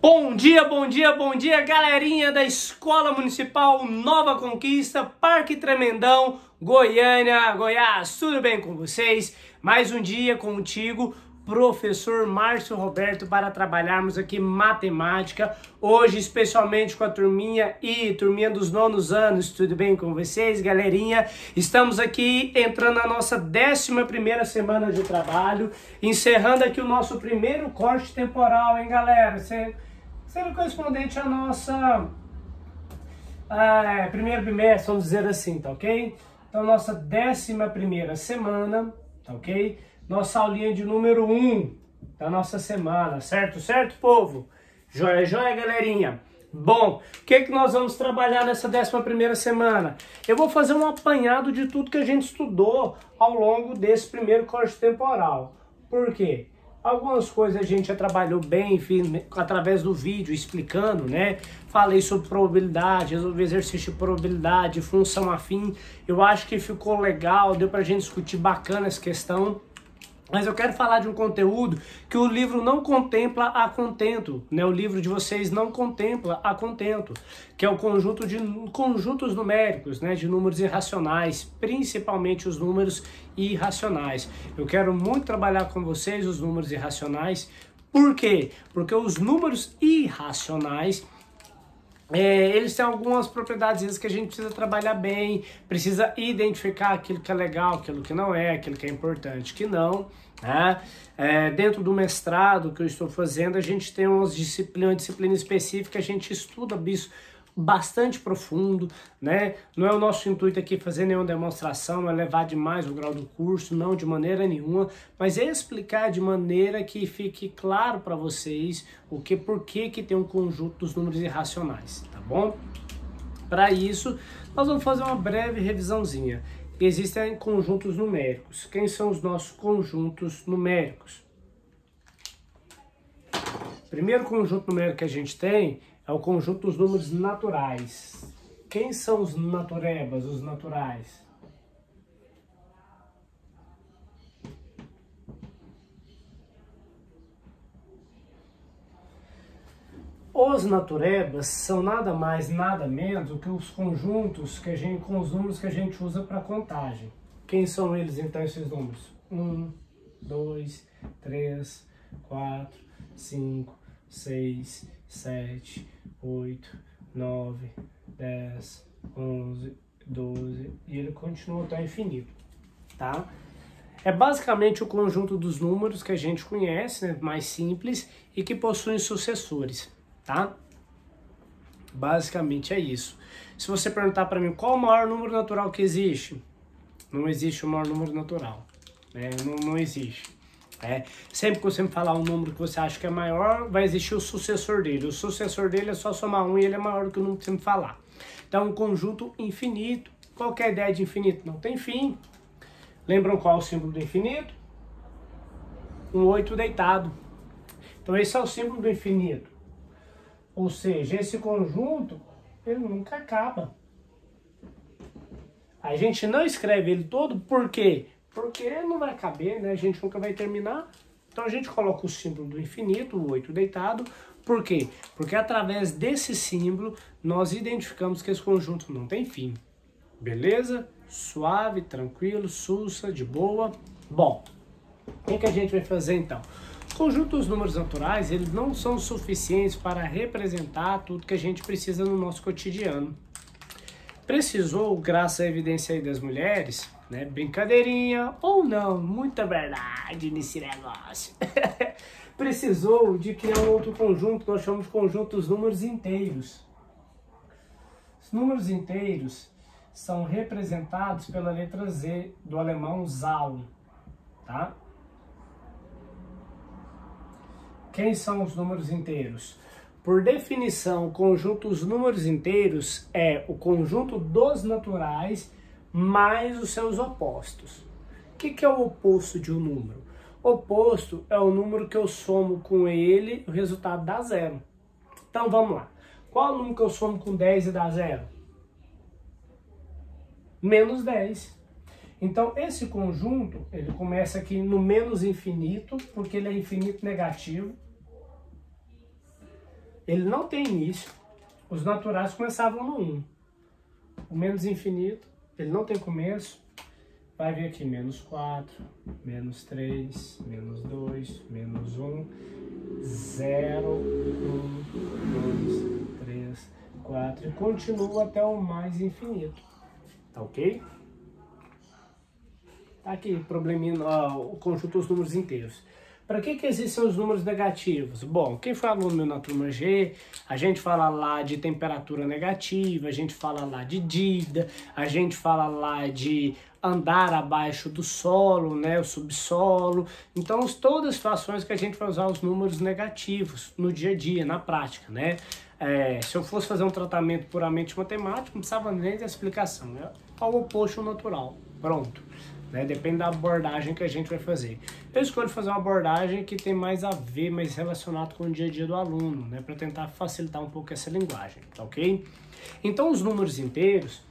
Bom dia, bom dia, bom dia, galerinha da Escola Municipal Nova Conquista, Parque Tremendão, Goiânia, Goiás. Tudo bem com vocês? Mais um dia contigo, professor Márcio Roberto, para trabalharmos aqui matemática. Hoje, especialmente com a turminha dos nonos anos. Tudo bem com vocês, galerinha? Estamos aqui entrando na nossa 11ª semana de trabalho, encerrando aqui o nosso primeiro corte temporal, hein, galera? Sendo correspondente à nossa primeiro bimestre, vamos dizer assim, tá ok? Então, nossa 11ª semana, tá ok? Nossa aulinha de número 1 da nossa semana, certo? Certo, povo? Joia, joia, galerinha? Bom, o que nós vamos trabalhar nessa 11ª semana? Eu vou fazer um apanhado de tudo que a gente estudou ao longo desse primeiro corte temporal. Por quê? Algumas coisas a gente já trabalhou bem, através do vídeo explicando, né? Falei sobre probabilidade, resolvi exercício de probabilidade, função afim. Eu acho que ficou legal, deu pra gente discutir bacana essa questão. Mas eu quero falar de um conteúdo que o livro não contempla a contento, né? O livro de vocês não contempla a contento, que é o conjunto de conjuntos numéricos, né? De números irracionais, principalmente os números irracionais. Eu quero muito trabalhar com vocês os números irracionais. Por quê? Porque os números irracionais, eles têm algumas propriedades que a gente precisa trabalhar bem, precisa identificar aquilo que é legal, aquilo que não é, aquilo que é importante, que não, né? Dentro do mestrado que eu estou fazendo, a gente tem uma disciplina específica, a gente estuda isso bastante profundo, né? Não é o nosso intuito aqui fazer nenhuma demonstração, não é levar demais o grau do curso, não, de maneira nenhuma, mas é explicar de maneira que fique claro para vocês por que tem um conjunto dos números irracionais, tá bom? Para isso, nós vamos fazer uma breve revisãozinha. Existem conjuntos numéricos. Quem são os nossos conjuntos numéricos? O primeiro conjunto numérico que a gente tem é o conjunto dos números naturais. Quem são os naturebas, os naturais? Os naturebas são nada mais, nada menos do que os conjuntos com os números que a gente usa para contagem. Quem são eles, então, esses números? 1, 2, 3, 4, 5, 6, 7, 8, 9, 10, 11, 12, e ele continua até o infinito, tá? É basicamente o conjunto dos números que a gente conhece, né, mais simples, e que possuem sucessores, tá? Basicamente é isso. Se você perguntar para mim qual o maior número natural que existe, não existe o maior número natural, né? Não existe. Sempre que você me falar um número que você acha que é maior, vai existir o sucessor dele. O sucessor dele é só somar 1 e ele é maior do que o número que você me falar. Então, um conjunto infinito. Qual que é a ideia de infinito? Não tem fim. Lembram qual é o símbolo do infinito? Um 8 deitado. Então, esse é o símbolo do infinito. Ou seja, esse conjunto, ele nunca acaba. A gente não escreve ele todo, por quê? Porque não vai caber, né? A gente nunca vai terminar. Então a gente coloca o símbolo do infinito, o 8 deitado. Por quê? Porque através desse símbolo nós identificamos que esse conjunto não tem fim. Beleza? Suave, tranquilo, sussa, de boa. Bom, o que a gente vai fazer então? Os conjuntos dos números naturais, eles não são suficientes para representar tudo que a gente precisa no nosso cotidiano. Precisou, graças à evidência aí das mulheres, né, brincadeirinha ou não, muita verdade nesse negócio, precisou de criar um outro conjunto que nós chamamos de conjunto dos números inteiros. Os números inteiros são representados pela letra Z do alemão Zahl, tá? Quem são os números inteiros? Por definição, o conjunto dos números inteiros é o conjunto dos naturais mais os seus opostos. O que é o oposto de um número? O oposto é o número que eu somo com ele e o resultado dá zero. Então vamos lá. Qual é o número que eu somo com 10 e dá zero? Menos 10. Então esse conjunto, ele começa aqui no menos infinito, porque ele é infinito negativo. ele não tem início. Os naturais começavam no 1. O menos infinito, ele não tem começo. Vai vir aqui menos 4, menos 3, menos 2, menos 1, 0, 1, 2, 3, 4 e continua até o mais infinito. Tá ok? Tá aqui, probleminha, o conjunto dos números inteiros. Para que existem os números negativos? Bom, quem foi aluno meu na turma G, a gente fala lá de temperatura negativa, a gente fala lá de dívida, a gente fala lá de andar abaixo do solo, né, o subsolo. Então, todas as situações que a gente vai usar os números negativos no dia a dia, na prática, né? Se eu fosse fazer um tratamento puramente matemático, não precisava nem de explicação. É ao oposto natural. Pronto. Né? Depende da abordagem que a gente vai fazer. Eu escolho fazer uma abordagem que tem mais a ver, mais relacionado com o dia a dia do aluno, né? Para tentar facilitar um pouco essa linguagem, tá ok? Então, os números inteiros,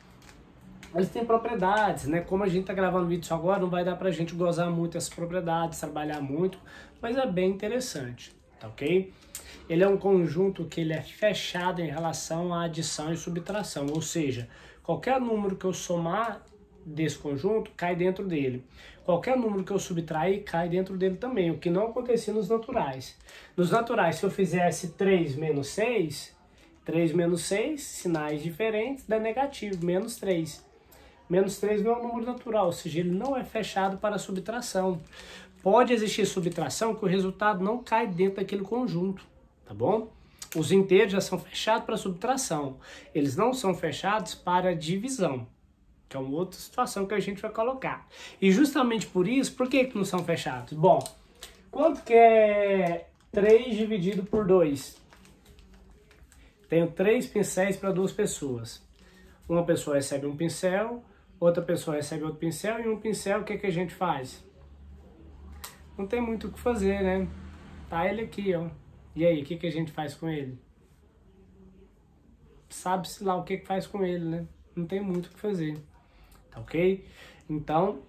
eles têm propriedades, né? Como a gente tá gravando vídeo só agora, não vai dar pra gente gozar muito essas propriedades, trabalhar muito, mas é bem interessante, tá ok? Ele é um conjunto que ele é fechado em relação à adição e subtração, ou seja, qualquer número que eu somar desse conjunto cai dentro dele. Qualquer número que eu subtrair cai dentro dele também, o que não acontecia nos naturais. Nos naturais, se eu fizesse 3 menos 6, 3 menos 6, sinais diferentes, dá negativo, menos 3. Menos 3 não é um número natural, ou seja, ele não é fechado para subtração. Pode existir subtração que o resultado não cai dentro daquele conjunto, tá bom? Os inteiros já são fechados para subtração, eles não são fechados para divisão, que é uma outra situação que a gente vai colocar. E justamente por isso, por que não são fechados? Bom, quanto que é 3 dividido por 2? Tenho 3 pincéis para 2 pessoas. Uma pessoa recebe um pincel, outra pessoa recebe outro pincel, e um pincel, o que que a gente faz? Não tem muito o que fazer, né? Tá ele aqui, ó. E aí, o que que a gente faz com ele? Sabe-se lá o que que faz com ele, né? Não tem muito o que fazer. Tá ok? Então,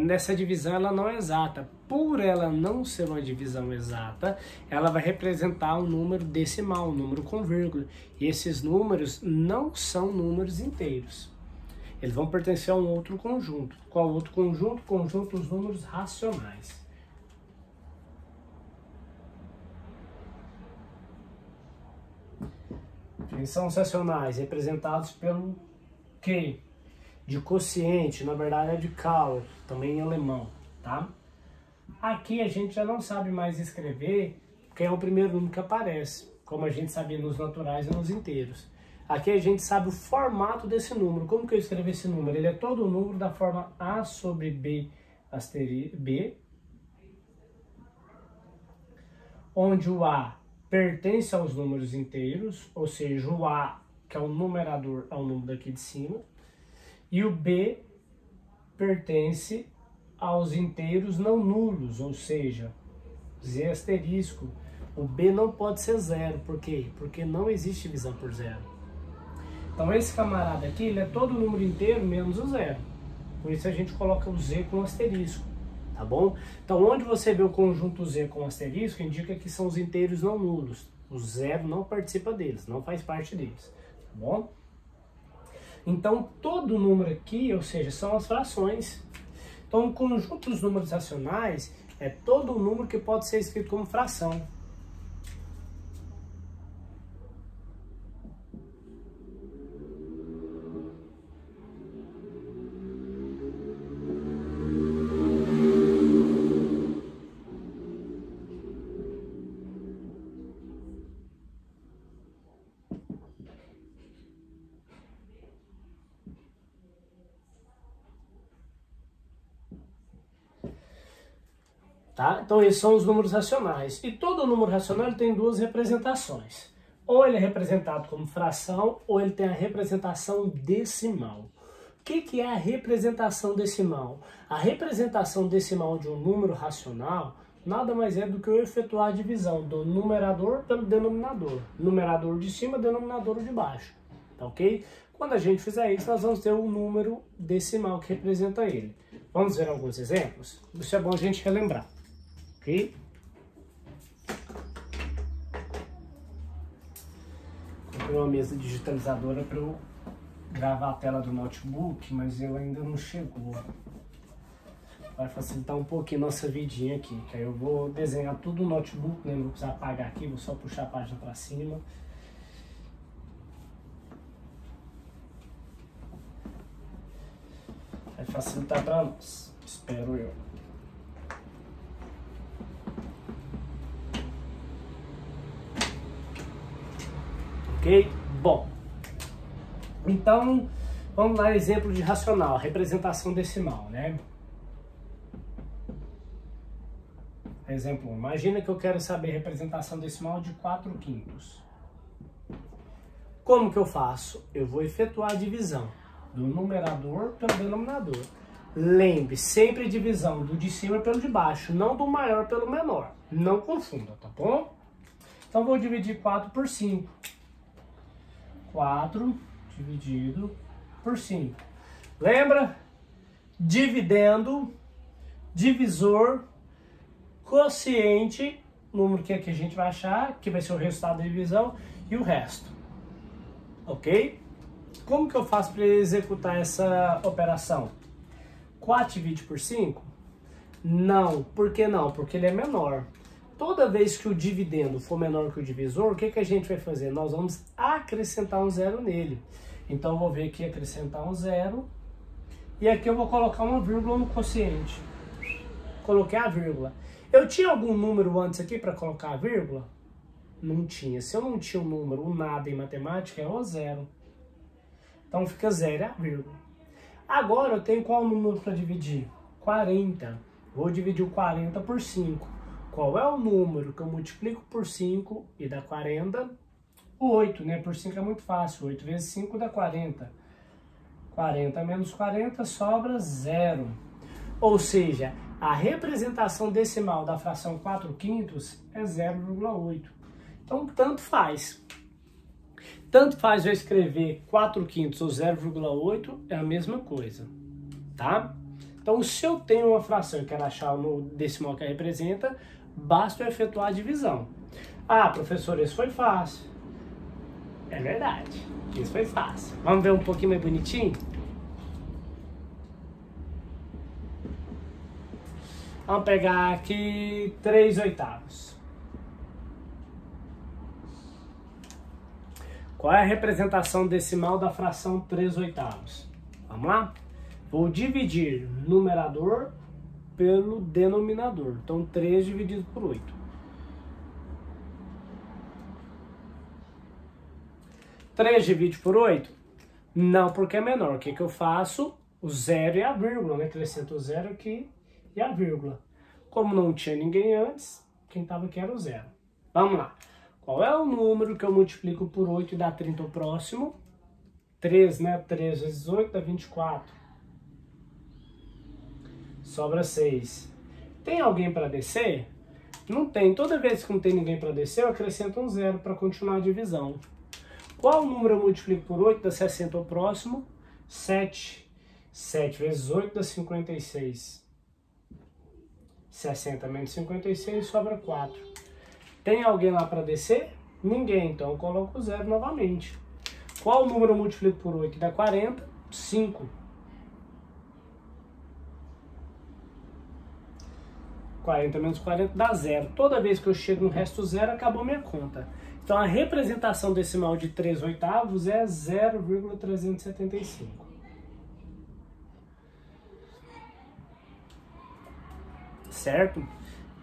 nessa divisão ela não é exata. Por ela não ser uma divisão exata, ela vai representar um número decimal, um número com vírgula. E esses números não são números inteiros. Eles vão pertencer a um outro conjunto. Qual outro conjunto? Conjunto dos números racionais. Eles são os racionais, representados pelo Q, de quociente, na verdade é de Cauchy, também em alemão, tá? Aqui a gente já não sabe mais escrever, porque é o primeiro número que aparece, como a gente sabia nos naturais e nos inteiros. Aqui a gente sabe o formato desse número. Como que eu escrevo esse número? Ele é todo o número da forma A sobre B, B, onde o A pertence aos números inteiros, ou seja, o A, que é o numerador, é o número daqui de cima, e o B pertence aos inteiros não nulos, ou seja, Z asterisco. O B não pode ser zero, por quê? Porque não existe divisão por zero. Então esse camarada aqui, ele é todo número inteiro menos o zero. Por isso a gente coloca o Z com asterisco, tá bom? Então onde você vê o conjunto Z com asterisco, indica que são os inteiros não nulos. O zero não participa deles, não faz parte deles, tá bom? Então todo número aqui, ou seja, são as frações. Então o conjunto dos números racionais é todo número que pode ser escrito como fração. Tá? Então esses são os números racionais. E todo número racional ele tem duas representações. Ou ele é representado como fração, ou ele tem a representação decimal. O que é a representação decimal? A representação decimal de um número racional nada mais é do que eu efetuar a divisão do numerador pelo denominador. Numerador de cima, denominador de baixo. Tá ok? Quando a gente fizer isso, nós vamos ter o número decimal que representa ele. Vamos ver alguns exemplos? Isso é bom a gente relembrar. Ok? uma mesa digitalizadora para eu gravar a tela do notebook, mas ele ainda não chegou. Vai facilitar um pouquinho nossa vidinha aqui, que aí eu vou desenhar tudo no notebook, né? Não vou precisar apagar aqui, vou só puxar a página para cima. Vai facilitar para nós, espero eu. Ok? Bom, então vamos lá, exemplo de racional, representação decimal, né? Exemplo 1. Imagina que eu quero saber a representação decimal de 4/5. Como que eu faço? Eu vou efetuar a divisão do numerador pelo denominador. Lembre, sempre divisão do de cima pelo de baixo, não do maior pelo menor. Não confunda, tá bom? Então vou dividir 4 por 5. 4 dividido por 5. Lembra? Dividendo, divisor, quociente, número que aqui a gente vai achar, que vai ser o resultado da divisão, e o resto. Ok? Como que eu faço para executar essa operação? 4 divide por 5? Não. Por que não? Porque ele é menor. Toda vez que o dividendo for menor que o divisor, o que que a gente vai fazer? Nós vamos acrescentar um zero nele. Então eu vou vir aqui acrescentar um zero, e aqui eu vou colocar uma vírgula no quociente. Coloquei a vírgula. Eu tinha algum número antes aqui para colocar a vírgula? Não tinha. Se eu não tinha um número, um nada em matemática é o zero. Então fica zero é a vírgula. Agora eu tenho qual número para dividir? 40. Vou dividir o 40 por 5. Qual é o número que eu multiplico por 5 e dá 40? O 8, né? Por 5 é muito fácil. 8 vezes 5 dá 40. 40 menos 40 sobra 0. Ou seja, a representação decimal da fração 4/5 é 0,8. Então, tanto faz. Tanto faz eu escrever 4/5 ou 0,8, é a mesma coisa, tá? Então, se eu tenho uma fração e quero achar no decimal que a representa, basta eu efetuar a divisão. Ah, professor, isso foi fácil. É verdade, isso foi fácil. Vamos ver um pouquinho mais bonitinho? Vamos pegar aqui 3/8. Qual é a representação decimal da fração 3/8? Vamos lá? Vou dividir numerador pelo denominador. Então, 3 dividido por 8. 3 divide por 8? Não, porque é menor. O que que eu faço? O zero e a vírgula, né? Acrescento o zero aqui e a vírgula. Como não tinha ninguém antes, quem estava aqui era o zero. Vamos lá. Qual é o número que eu multiplico por 8 e dá 30 ao próximo? 3, né? 3 vezes 8 dá 24. Sobra 6. Tem alguém para descer? Não tem. Toda vez que não tem ninguém para descer, eu acrescento um zero para continuar a divisão. Qual número eu multiplico por 8 dá 60 ao próximo? 7. 7 vezes 8 dá 56. 60 menos 56 sobra 4. Tem alguém lá para descer? Ninguém, então eu coloco o zero novamente. Qual número eu multiplico por 8 dá 40? 5. 40 menos 40 dá 0. Toda vez que eu chego no resto zero, acabou minha conta. Então a representação decimal de 3/8 é 0,375. Certo?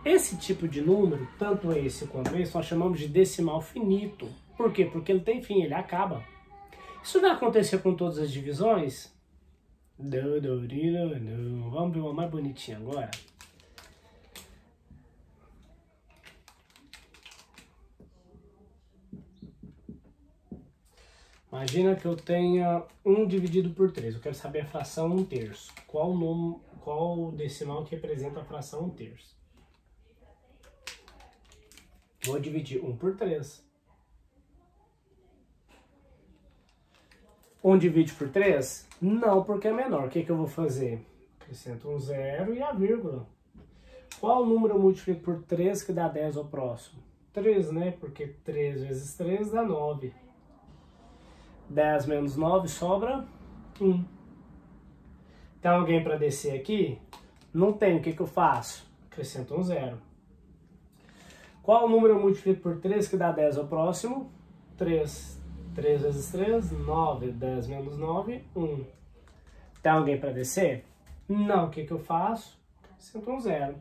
Esse tipo de número, tanto esse quanto esse, nós chamamos de decimal finito. Por quê? Porque ele tem fim, ele acaba. Isso vai acontecer com todas as divisões? Não. Vamos ver uma mais bonitinha agora. Imagina que eu tenha 1 dividido por 3. Eu quero saber a fração 1/3. Qual o decimal que representa a fração 1/3? Vou dividir 1 por 3. 1 divide por 3? Não, porque é menor. O que eu vou fazer? Acrescento um zero e a vírgula. Qual número eu multiplico por 3 que dá 10 ao próximo? 3, né? Porque 3 vezes 3 dá 9. 10 menos 9 sobra 1. Tem alguém para descer aqui? Não tem, o que eu faço? Acrescento um 0. Qual o número eu multiplico por 3 que dá 10 ao próximo? 3. 3 vezes 3, 9. 10 menos 9, 1. Tem alguém para descer? Não, o que eu faço? Acrescento um 0.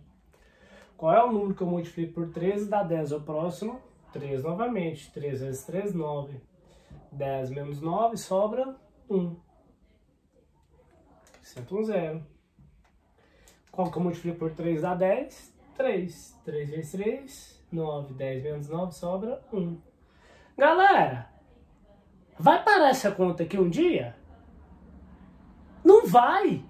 Qual é o número que eu multiplico por 3 e dá 10 ao próximo? 3 novamente. 3 vezes 3, 9. 10 menos 9, sobra 1. Acrescento um 0. Qual que eu multiplico por 3 dá 10? 3. 3 vezes 3, 9. 10 menos 9, sobra 1. Galera, vai parar essa conta aqui um dia? Não vai!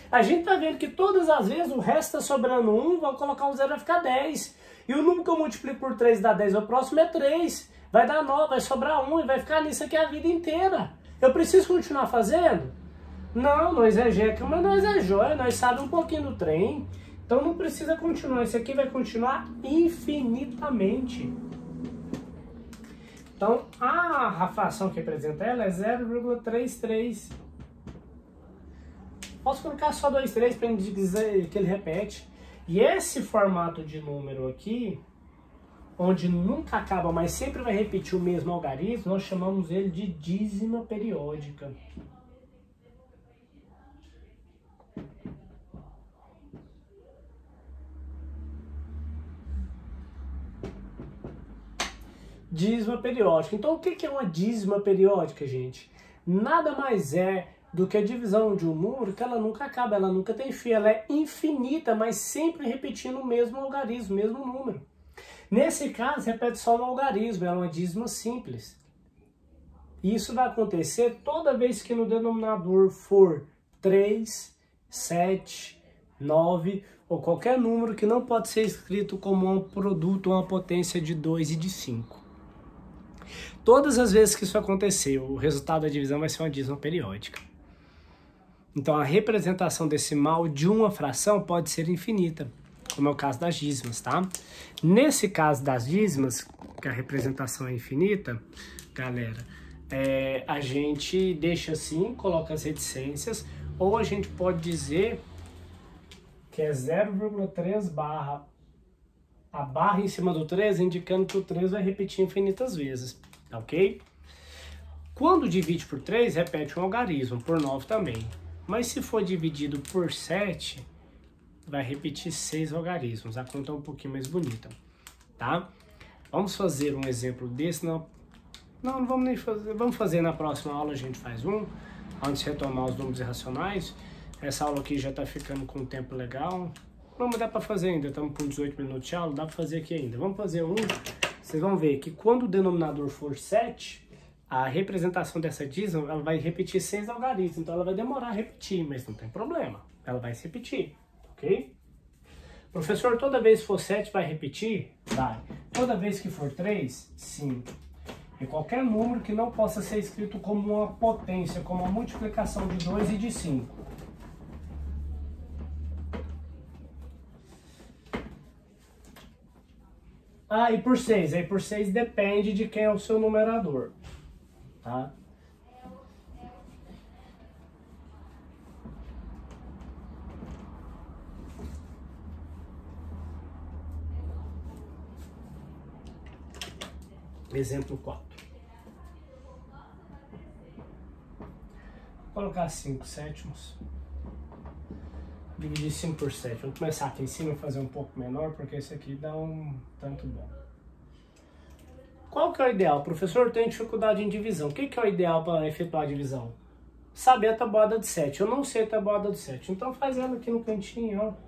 A gente tá vendo que todas as vezes o resto tá sobrando 1, vou colocar um 0 vai ficar 10. E o número que eu multiplico por 3 dá 10 ao próximo é 3. Vai dar 9, vai sobrar 1 e vai ficar nisso aqui a vida inteira. Eu preciso continuar fazendo? Não, nós é jeca, mas nós é joia, nós sabemos um pouquinho do trem. Então não precisa continuar, isso aqui vai continuar infinitamente. Então a fração que representa ela é 0,33. Posso colocar só 2,3 para dizer que ele repete. E esse formato de número aqui, onde nunca acaba, mas sempre vai repetir o mesmo algarismo, nós chamamos ele de dízima periódica. Dízima periódica. Então o que é uma dízima periódica, gente? Nada mais é do que a divisão de um número que ela nunca acaba, ela nunca tem fim, ela é infinita, mas sempre repetindo o mesmo algarismo, o mesmo número. Nesse caso, repete só um algarismo, é uma dízima simples. E isso vai acontecer toda vez que no denominador for 3, 7, 9 ou qualquer número que não pode ser escrito como um produto ou uma potência de 2 e de 5. Todas as vezes que isso acontecer, o resultado da divisão vai ser uma dízima periódica. Então a representação decimal de uma fração pode ser infinita, como é o caso das dízimas, tá? Nesse caso das dízimas, que a representação é infinita, galera, a gente deixa assim, coloca as reticências, ou a gente pode dizer que é 0,3 barra, a barra em cima do 3, indicando que o 3 vai repetir infinitas vezes, ok? Quando divide por 3, repete um algarismo, por 9 também. Mas se for dividido por 7, vai repetir 6 algarismos. A conta é um pouquinho mais bonita, tá? Vamos fazer um exemplo desse. Não vamos nem fazer. Vamos fazer na próxima aula, a gente faz um. Antes de retomar os números irracionais. Essa aula aqui já tá ficando com um tempo legal. Não, mas dá para fazer ainda. Estamos com 18 minutos de aula. Dá para fazer aqui ainda. Vamos fazer um. Vocês vão ver que quando o denominador for 7... a representação dessa dízima, ela vai repetir 6 algarismos, então ela vai demorar a repetir, mas não tem problema, ela vai se repetir, ok? Professor, toda vez que for 7 vai repetir? Vai. Toda vez que for 3? Sim. E qualquer número que não possa ser escrito como uma potência, como uma multiplicação de 2 e de 5. Ah, e por 6? Aí por 6 depende de quem é o seu numerador. Tá? Exemplo 4. Vou colocar 5 sétimos. Dividir 5 por 7. Vou começar aqui em cima e fazer um pouco menor, porque esse aqui dá um tanto bom. Qual que é o ideal? Professor, eu tenho dificuldade em divisão. O que é o ideal para efetuar a divisão? Saber a tabuada de 7. Eu não sei a tabuada de 7. Então faz ela aqui no cantinho, ó.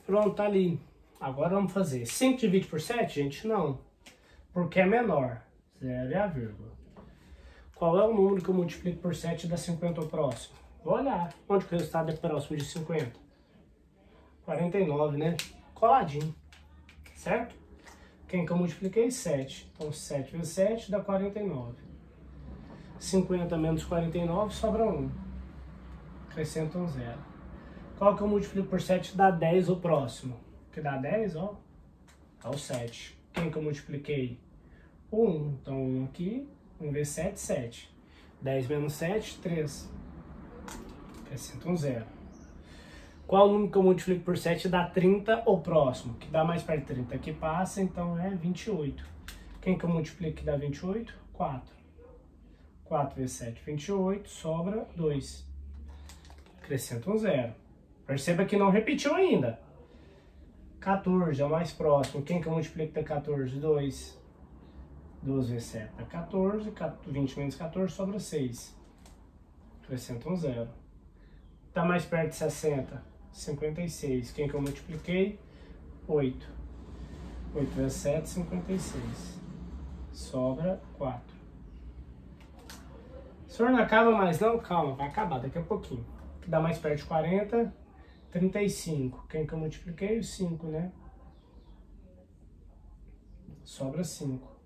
Pronto, tá ali. Agora vamos fazer 5 divide por 7, gente? Não. Porque é menor. 0 é a vírgula. Qual é o número que eu multiplico por 7 e dá 50 ao próximo? Vou olhar. Onde que o resultado é próximo de 50? 49, né? Coladinho. Certo? Quem que eu multipliquei? 7. Então 7 vezes 7 dá 49. 50 menos 49 sobra 1. Acrescenta um 0. Qual que eu multiplico por 7 dá 10 o próximo? Que dá 10, ó. É o 7. Quem que eu multipliquei? O 1. Então 1 aqui. 1 vezes 7, 7. 10 menos 7, 3. Acrescenta um 0. Qual o número que eu multiplico por 7 dá 30 o próximo? Que dá mais perto de 30 que passa, então é 28. Quem que eu multiplico que dá 28? 4. 4 vezes 7, 28. Sobra 2. Acrescenta um 0. Perceba que não repetiu ainda. 14 é o mais próximo. Quem que eu multiplico da 14? 2. 12 vezes 7 dá 14. 20 menos 14 sobra 6. Acrescenta um 0. Está mais perto de 60. 56. Quem que eu multipliquei? 8. 8 vezes 7, 56. Sobra 4. O senhor não acaba mais não? Calma, vai acabar daqui a pouquinho. Que dá mais perto de 40? 35. Quem que eu multipliquei? 5, né? Sobra 5.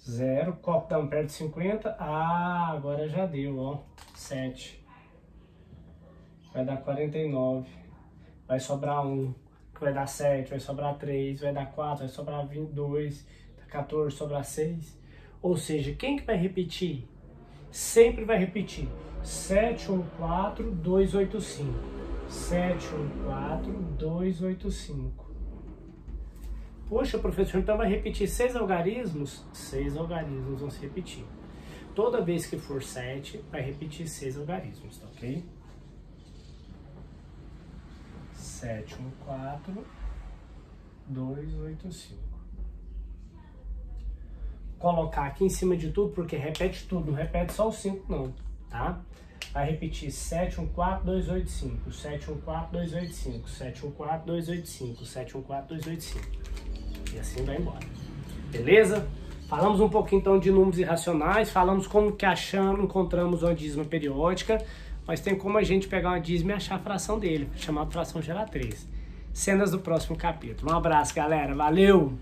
0. Qual que dá perto de 50? Ah, agora já deu, ó. 7. Vai dar 49. Vai sobrar 1. Que vai dar 7. Vai sobrar 3. Vai dar 4. Vai sobrar 22. 14. Sobrar 6. Ou seja, quem que vai repetir? Sempre vai repetir. 714, 285. 714, 285. Poxa, professor, então vai repetir 6 algarismos? 6 algarismos vão se repetir. Toda vez que for 7, vai repetir 6 algarismos, tá ok? 714, 285. Colocar aqui em cima de tudo, porque repete tudo, não repete só o 5 não, tá? Vai repetir 714, 285, 714, 285, 714, 285, 714, 285. E assim vai embora. Beleza? Falamos um pouquinho então de números irracionais, falamos como que encontramos uma dízima periódica, mas tem como a gente pegar uma dízima e achar a fração dele, chamada fração geratriz. Cenas do próximo capítulo. Um abraço, galera. Valeu!